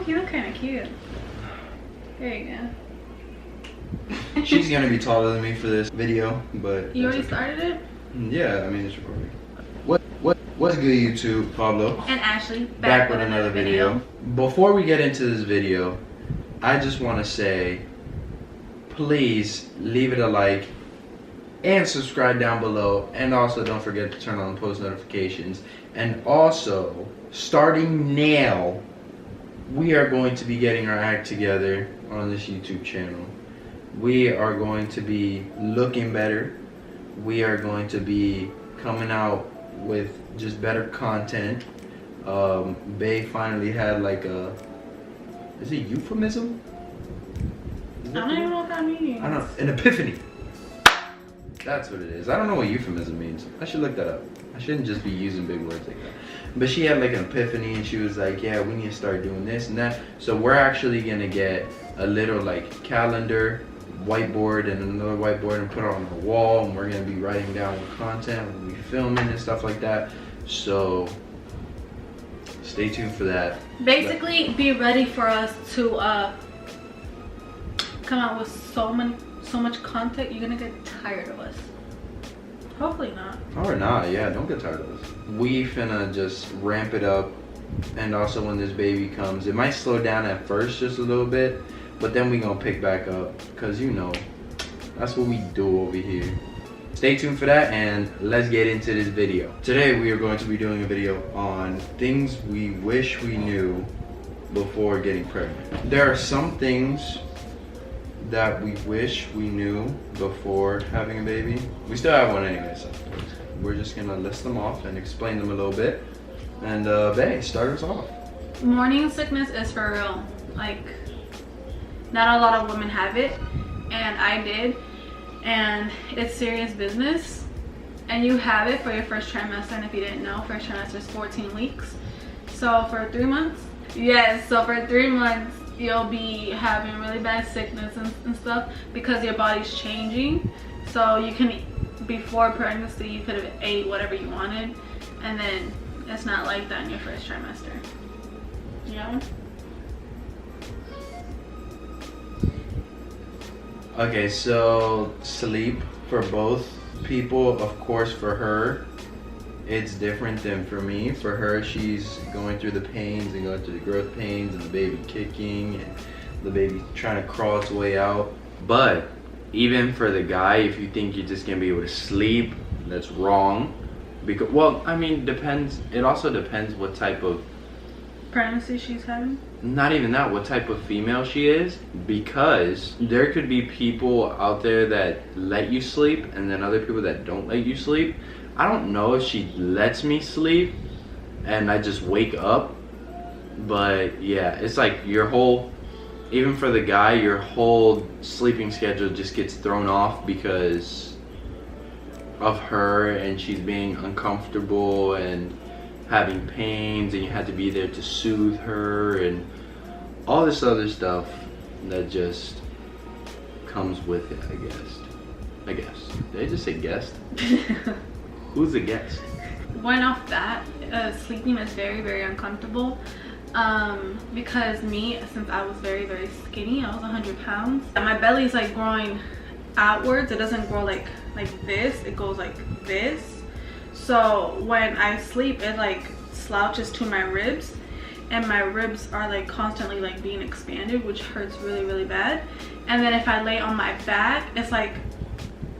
you look kind of cute. There you go. She's gonna be taller than me for this video, but you already started it? Yeah, I mean it's recording. What's good, YouTube? Pablo and Ashley back with another video. Before we get into this video, I just want to say, please leave it a like and subscribe down below, and also don't forget to turn on post notifications. And also, starting now, we are going to be getting our act together on this YouTube channel. We are going to be looking better. We are going to be coming out with just better content. Bae finally had like a, is it euphemism? I don't even know what that means. I don't know, an epiphany. That's what it is. I don't know what euphemism means. I should look that up. I shouldn't just be using big words like that. But she had like an epiphany, and she was like, yeah, we need to start doing this and that. So we're actually gonna get a little like calendar, whiteboard, and another whiteboard, and put it on the wall, and we're gonna be writing down content when we filming and stuff like that. So stay tuned for that. Basically, be ready for us to come out with so much content. You're gonna get tired of us. Hopefully not. Or not, yeah, don't get tired of us. We finna just ramp it up, and also when this baby comes, it might slow down at first just a little bit, but then we gonna pick back up, because you know, that's what we do over here. Stay tuned for that, and let's get into this video. Today we are going to be doing a video on things we wish we knew before getting pregnant. There are some things that we wish we knew before having a baby. We still have one anyway, so we're just gonna list them off and explain them a little bit. And Bae, start us off. Morning sickness is for real. Like, not a lot of women have it, and I did, and it's serious business. And you have it for your first trimester, and if you didn't know, first trimester is 14 weeks. So for 3 months, yes, so for 3 months you'll be having really bad sickness and stuff, because your body's changing. So you can, before pregnancy, you could have ate whatever you wanted, and then it's not like that in your first trimester. Yeah. Okay, so sleep for both people. Of course, for her, it's different than for me. For her, she's going through the pains and going through the growth pains and the baby kicking and the baby trying to crawl its way out. But even for the guy, if you think you're just gonna be able to sleep, that's wrong. Because, well, I mean, depends. It also depends what type of Pregnancy she's having? Not even that, what type of female she is, because there could be people out there that let you sleep and then other people that don't let you sleep. I don't know if she lets me sleep and I just wake up, but yeah, it's like your whole, even for the guy, your whole sleeping schedule just gets thrown off because of her, and she's being uncomfortable and having pains, and you had to be there to soothe her and all this other stuff that just comes with it, I guess. Did I just say guest? Who's the guest? Going off that, sleeping is very, very uncomfortable. Because me, since I was very, very skinny, I was 100 pounds. And my belly's like growing outwards. It doesn't grow like this, it goes like this. So when I sleep, it like slouches to my ribs, and my ribs are like constantly like being expanded, which hurts really, really bad. And then if I lay on my back, it's like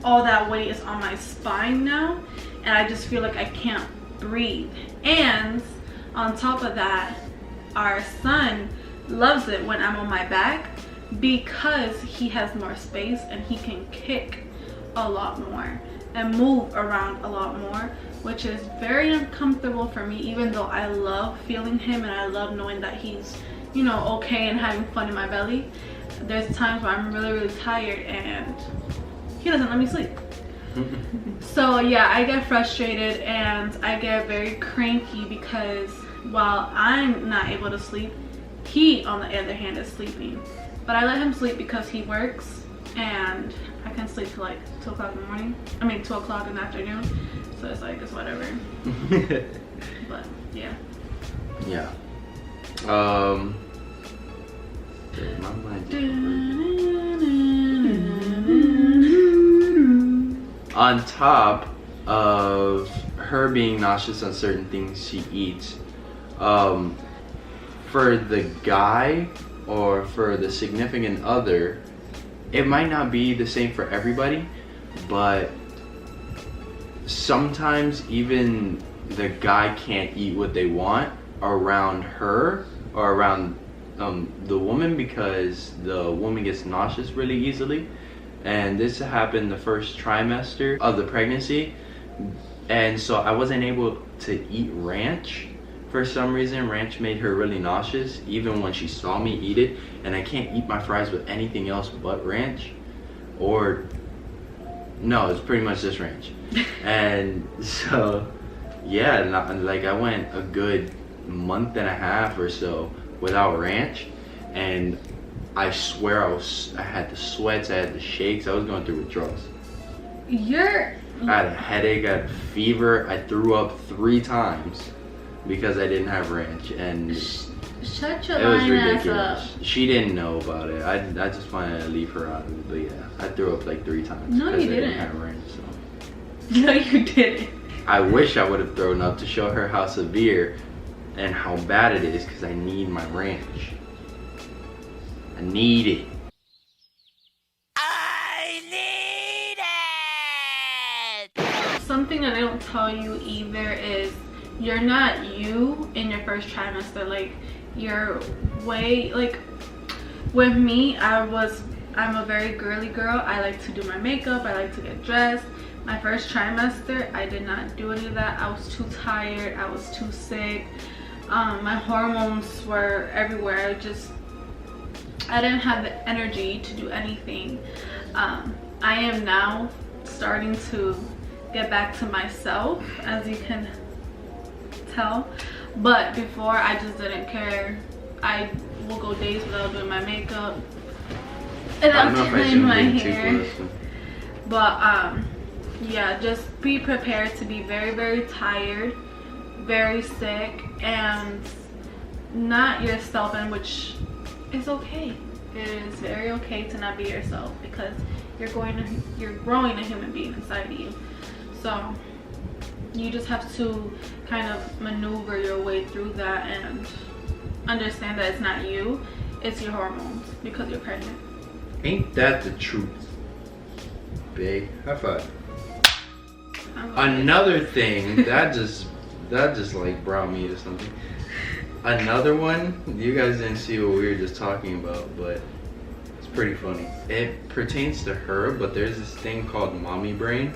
all that weight is on my spine now, and I just feel like I can't breathe. And on top of that, our son loves it when I'm on my back, because he has more space and he can kick a lot more and move around a lot more, which is very uncomfortable for me, even though I love feeling him and I love knowing that he's, you know, okay and having fun in my belly. There's times where I'm really, really tired and he doesn't let me sleep. So yeah, I get frustrated and I get very cranky, because while I'm not able to sleep, he on the other hand is sleeping. But I let him sleep because he works, and I can sleep till like 2 o'clock in the morning. I mean 2 o'clock in the afternoon. So it's like, it's whatever. But yeah. Yeah. On top of her being nauseous on certain things she eats, for the guy or for the significant other, it might not be the same for everybody, but sometimes even the guy can't eat what they want around her or around the woman, because the woman gets nauseous really easily. And this happened the first trimester of the pregnancy, and so I wasn't able to eat ranch. For some reason, ranch made her really nauseous even when she saw me eat it, and I can't eat my fries with anything else but ranch. Or no, it's pretty much just ranch. And so yeah, like I went a good month and a half or so without ranch, and I swear I had the sweats, I had the shakes, I was going through withdrawals. I had a headache, I had fever, I threw up 3 times because I didn't have ranch, and shut your it was lying ridiculous. ass up. She didn't know about it. I just wanted to leave her out of it, but yeah, I threw up like 3 times. No, you because I didn't. Have ranch, so. No, you didn't. I wish I would have thrown up to show her how severe and how bad it is, because I need my ranch. I need it. I need it! Something that I don't tell you either is you're not you in your first trimester. Like, you're way, like, with me, I'm a very girly girl. I like to do my makeup, I like to get dressed. My first trimester, I did not do any of that. I was too tired, I was too sick. My hormones were everywhere. I didn't have the energy to do anything. I am now starting to get back to myself, as you can tell, but before I just didn't care. I will go days without doing my makeup, and I'm tying my hair. But yeah, just be prepared to be very, very tired, very sick, and not yourself, and which is okay. It is very okay to not be yourself, because you're growing a human being inside of you. So you just have to kind of maneuver your way through that and understand that it's not you, it's your hormones, because you're pregnant. Ain't that the truth? Big high five. Another thing that just like brought me to something. Another one, you guys didn't see what we were just talking about, but it's pretty funny. It pertains to her, but there's this thing called mommy brain.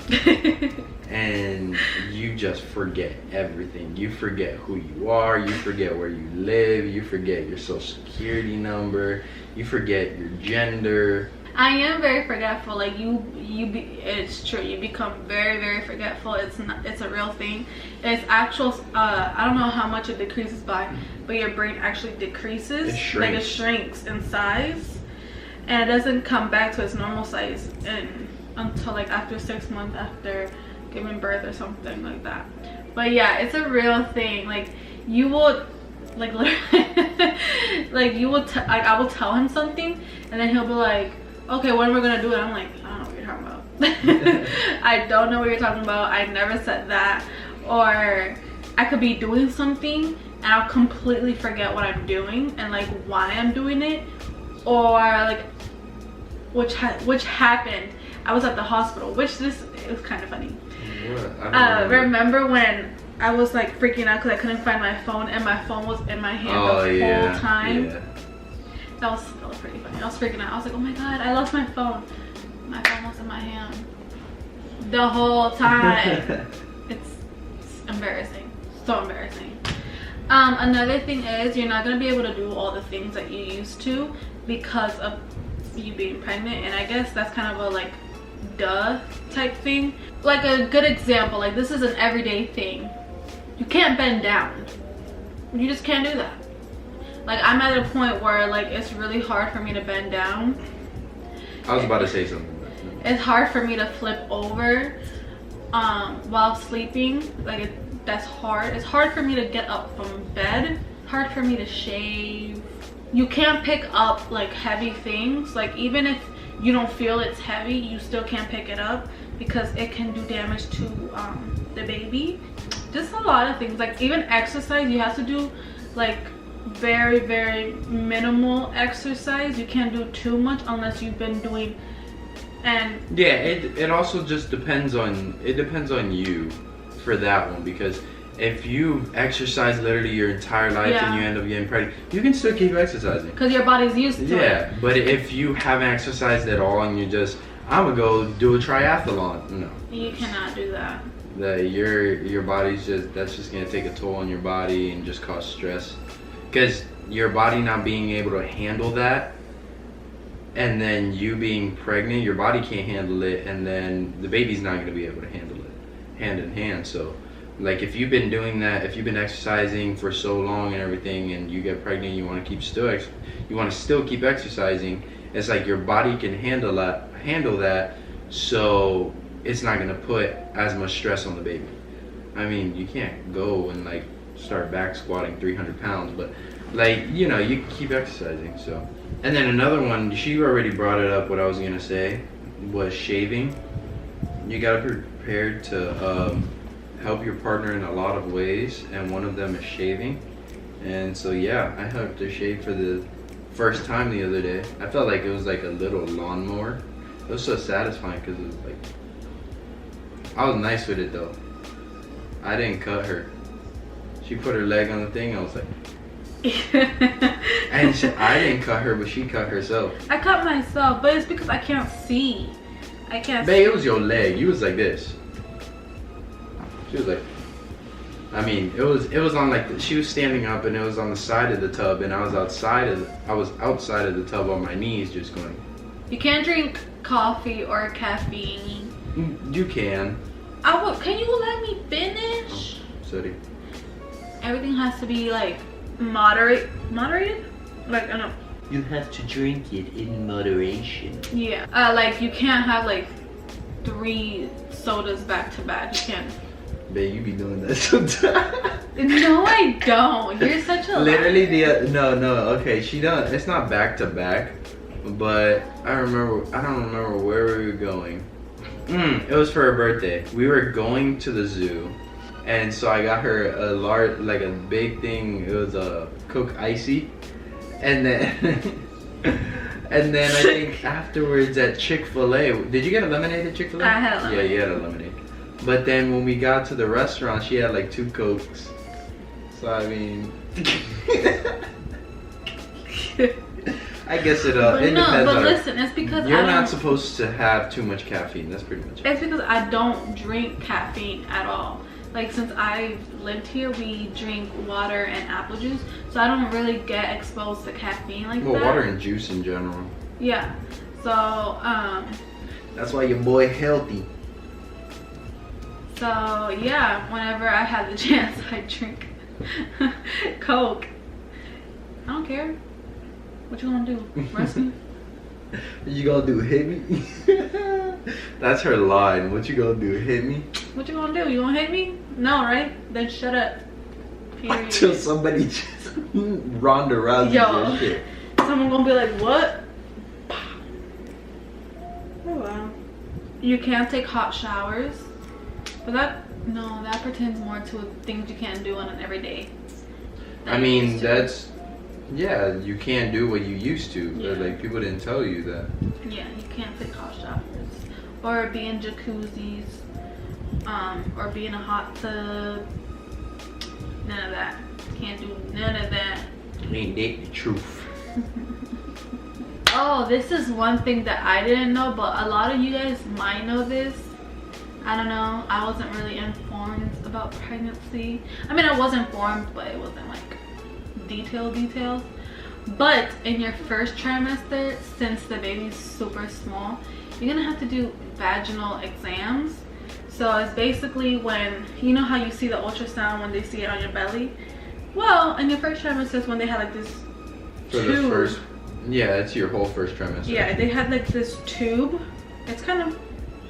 And you just forget everything. You forget who you are, you forget where you live, you forget your social security number, you forget your gender. I am very forgetful. Like it's true. You become very, very forgetful. It's a real thing. It's actual. I don't know how much it decreases by, but your brain actually decreases. It shrinks. Like it shrinks in size, and it doesn't come back to its normal size until like after 6 months after giving birth or something like that. But yeah, it's a real thing. Like you will, like literally, like you will. Like I will tell him something, and then he'll be like, okay, when we're gonna do it? I'm like, I don't know what you're talking about. I don't know what you're talking about. I never said that. Or I could be doing something and I'll completely forget what I'm doing and like why I'm doing it. Or like which happened. I was at the hospital, which it was kind of funny. What? Remember when I was like freaking out because I couldn't find my phone, and my phone was in my hand the whole time? Yeah. That was pretty funny. I was freaking out. I was like, oh my god, I lost my phone. My phone was in my hand the whole time. It's embarrassing. So embarrassing. Another thing is you're not going to be able to do all the things that you used to because of you being pregnant. And I guess that's kind of a like duh type thing. Like a good example, like this is an everyday thing. You can't bend down. You just can't do that. Like I'm at a point where like it's really hard for me to bend down. I was about to say something. It's hard for me to flip over while sleeping. Like that's hard. It's hard for me to get up from bed. Hard for me to shave. You can't pick up like heavy things. Like even if you don't feel it's heavy, you still can't pick it up because it can do damage to the baby. Just a lot of things, like even exercise, you have to do like very, very minimal exercise. You can't do too much unless you've been doing. And yeah, it also just depends on you for that one, because if you exercise literally your entire life and you end up getting pregnant, you can still keep exercising because your body's used to it. Yeah, but if you haven't exercised at all and you just, I'm gonna go do a triathlon, no, you cannot do that. Your body's that's just gonna take a toll on your body and just cause stress, because your body not being able to handle that, and then you being pregnant, your body can't handle it, and then the baby's not gonna be able to handle it hand in hand. So like if you've been doing that, if you've been exercising for so long and everything, and you get pregnant, you want to still keep exercising, it's like your body can handle that, so it's not gonna put as much stress on the baby. I mean, you can't go and like start back squatting 300 pounds, but like, you know, you keep exercising. So, and then another one, she already brought it up, what I was gonna say was shaving. You gotta be prepared to help your partner in a lot of ways, and one of them is shaving. And so yeah, I helped her shave for the first time the other day. I felt like it was like a little lawnmower. It was so satisfying because it was like, I was nice with it though. I didn't cut her. She put her leg on the thing, I was like and I didn't cut her, but she cut herself. I cut myself, but it's because I can't see. Babe, it was your leg. You was like this. She was like, I mean, it was on like she was standing up, and it was on the side of the tub, and I was outside of the tub on my knees, just going. You can't drink coffee or caffeine. You can. Can you let me finish? Oh, sorry. Everything has to be like moderated. Like I know. You have to drink it in moderation. Yeah. Like you can't have like 3 sodas back to back. You can't. Babe, you be doing that sometimes. No, I don't. You're such a literally no. Okay, she done. It's not back to back, but I don't remember where we were going. It was for her birthday. We were going to the zoo, and so I got her a large, like a big thing. It was a Coke Icy, and then and then I think afterwards at Chick-fil-A. Did you get a lemonade at Chick-fil-A? I had a lemonade. Yeah, you had a lemonade. But then when we got to the restaurant, she had like 2 Cokes. So I mean, I guess it depends. But listen, it's because you're not supposed to have too much caffeine. That's pretty much it. It's because I don't drink caffeine at all. Like since I've lived here, we drink water and apple juice, so I don't really get exposed to caffeine like that. Well, water and juice in general. Yeah. So that's why your boy healthy. So yeah, whenever I have the chance, I drink Coke. I don't care. What you gonna do? Arrest me? You gonna do, hit me? That's her line. What you gonna do, hit me? What you gonna do? You gonna hit me? No, right? Then shut up. Period. Until somebody just Ronda Rousey Yo, shit. Someone gonna be like, what? Oh wow. You can't take hot showers. But that pertains more to things you can't do on an everyday. I mean, yeah, you can't do what you used to. Yeah. Like, people didn't tell you that. Yeah, you can't take hot showers. Or be in jacuzzis. Or be in a hot tub. None of that. Can't do none of that. Ain't that the truth? Oh, this is one thing that I didn't know, but a lot of you guys might know this. I don't know. I wasn't really informed about pregnancy. I mean, I was informed, but it wasn't like details. But in your first trimester, since the baby's super small, you're gonna have to do vaginal exams. So it's basically when, you know how you see the ultrasound when they see it on your belly? Well, in your first trimester is when they had like this tube. Yeah, it's your whole first trimester. Yeah, they had like this tube. It's kind of,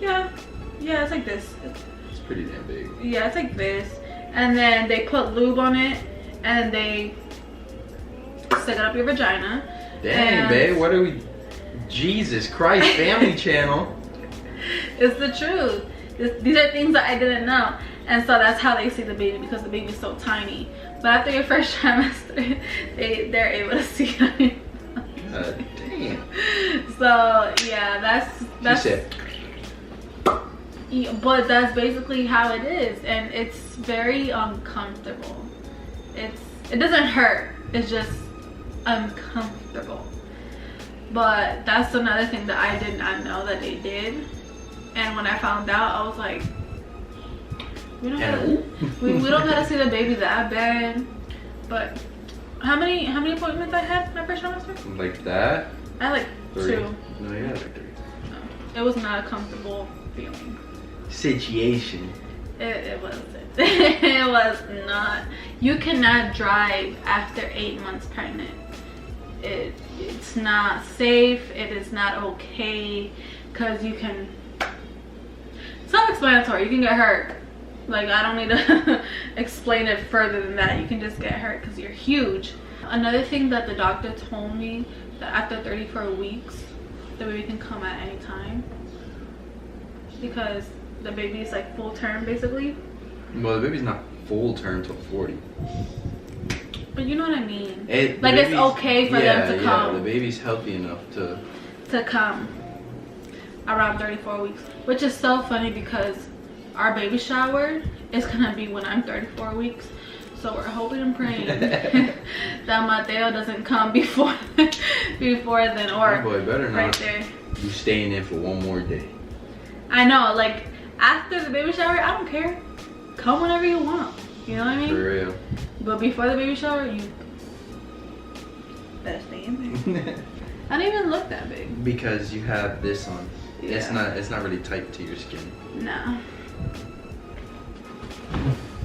yeah, it's like this. It's pretty damn big. Yeah, it's like this. And then they put lube on it and they stick it up your vagina. Dang, babe, what are we? Jesus Christ, Family Channel. It's the truth. These are things that I didn't know. And so that's how they see the baby, because the baby's so tiny. But after your first trimester, they're able to see it. God damn. So yeah, that's She said, yeah, but that's basically how it is, and it's very uncomfortable. It doesn't hurt, it's just uncomfortable. But that's another thing that I did not know that they did. And when I found out, I was like, we don't gotta see the baby that bad. But how many appointments I had my first trimester? like that? I had like 3. 2. No, yeah, like 3. It was not a comfortable feeling. Situation. It wasn't. It was not. You cannot drive after 8 months pregnant. It's not safe. It is not okay, because you can. Self-explanatory. You can get hurt. Like, I don't need to explain it further than that. You can just get hurt because you're huge. Another thing that the doctor told me, that after 34 weeks, the baby can come at any time, because the baby is like full term basically. Well, the baby's not full term till 40. But you know what I mean. Like, it's okay for them to come. Yeah, the baby's healthy enough to come around 34 weeks, which is so funny because our baby shower is gonna be when I'm 34 weeks. So we're hoping and praying that Mateo doesn't come before then, or oh boy, better right not. there. You staying in for one more day. I know, like after the baby shower, I don't care. Come whenever you want. You know what I mean? For real. But before the baby shower, you better stay in there. I didn't even look that big. Because you have this on. Yeah. It's not really tight to your skin. No.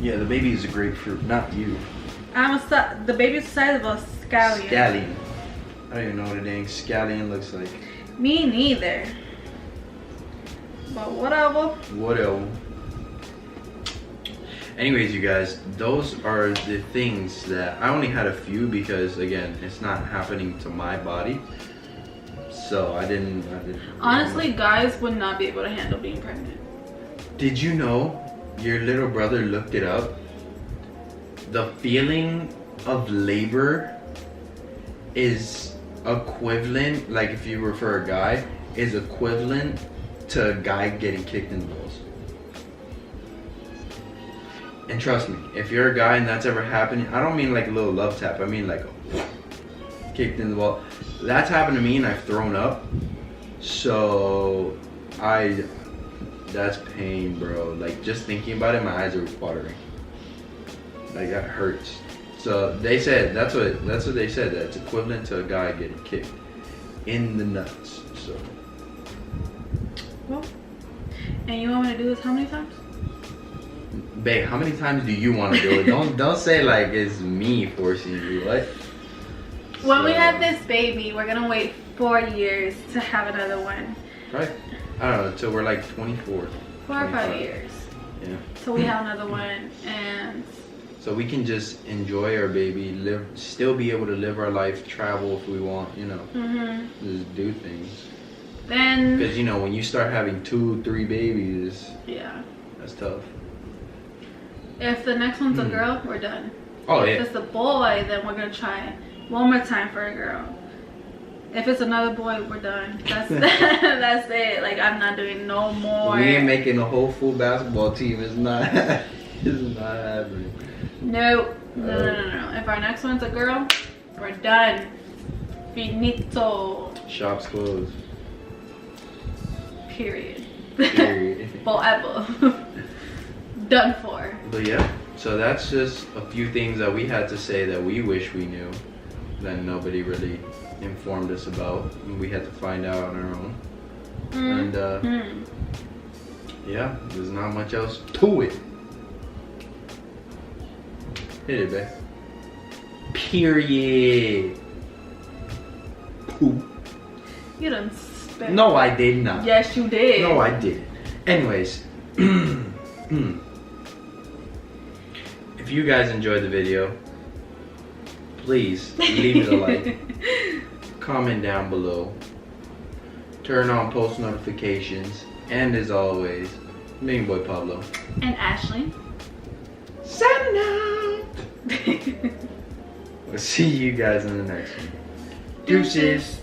Yeah, the baby is a grapefruit, not you. The baby's the size of a scallion. Scallion. I don't even know what a dang scallion looks like. Me neither. But whatever. Whatever. Anyways, you guys, those are the things that I only had a few because again, it's not happening to my body. So I didn't Honestly, guys would not be able to handle being pregnant. Did you know your little brother looked it up? The feeling of labor is equivalent, like if you were for a guy, is equivalent to a guy getting kicked in the balls. And trust me, if you're a guy and that's ever happening, I don't mean like a little love tap, I mean like kicked in the ball. That's happened to me and I've thrown up. So that's pain, bro. Like just thinking about it, my eyes are watering. Like that hurts. So they said that's what they said, that it's equivalent to a guy getting kicked in the nuts. So Well, and you want me to do this how many times? babe, how many times do you want to do it? Don't say like it's me forcing you. What? When we have this baby, we're gonna wait 4 years to have another one. Right. I don't know, until we're like 24. 4 or 5 years. Yeah. So we have another one, and So we can just enjoy our baby, still be able to live our life, travel if we want, you know, just do things. then Because, you know, when you start having 2, 3 babies, yeah. that's tough. If the next one's a girl, we're done. Oh, If yeah. it's a boy, then we're gonna try one more time for a girl. If it's another boy, we're done. That's that's it. Like I'm not doing no more. We ain't making a whole full basketball team. It's not, it's not happening. No. If our next one's a girl, we're done. Finito. Shop's closed. Period. Period. Forever. Done for. But yeah, so that's just a few things that we had to say that we wish we knew, that nobody really informed us about. And we had to find out on our own. And yeah, there's not much else to it. Hit it, babe. Period. Poop. You done spent. No, I did not. Yes, you did. No, I didn't. Anyways, if you guys enjoyed the video, please leave it a like, comment down below, turn on post notifications, And as always, Mean Boy Pablo. And Ashley. Signing out. We'll see you guys in the next one. Deuces.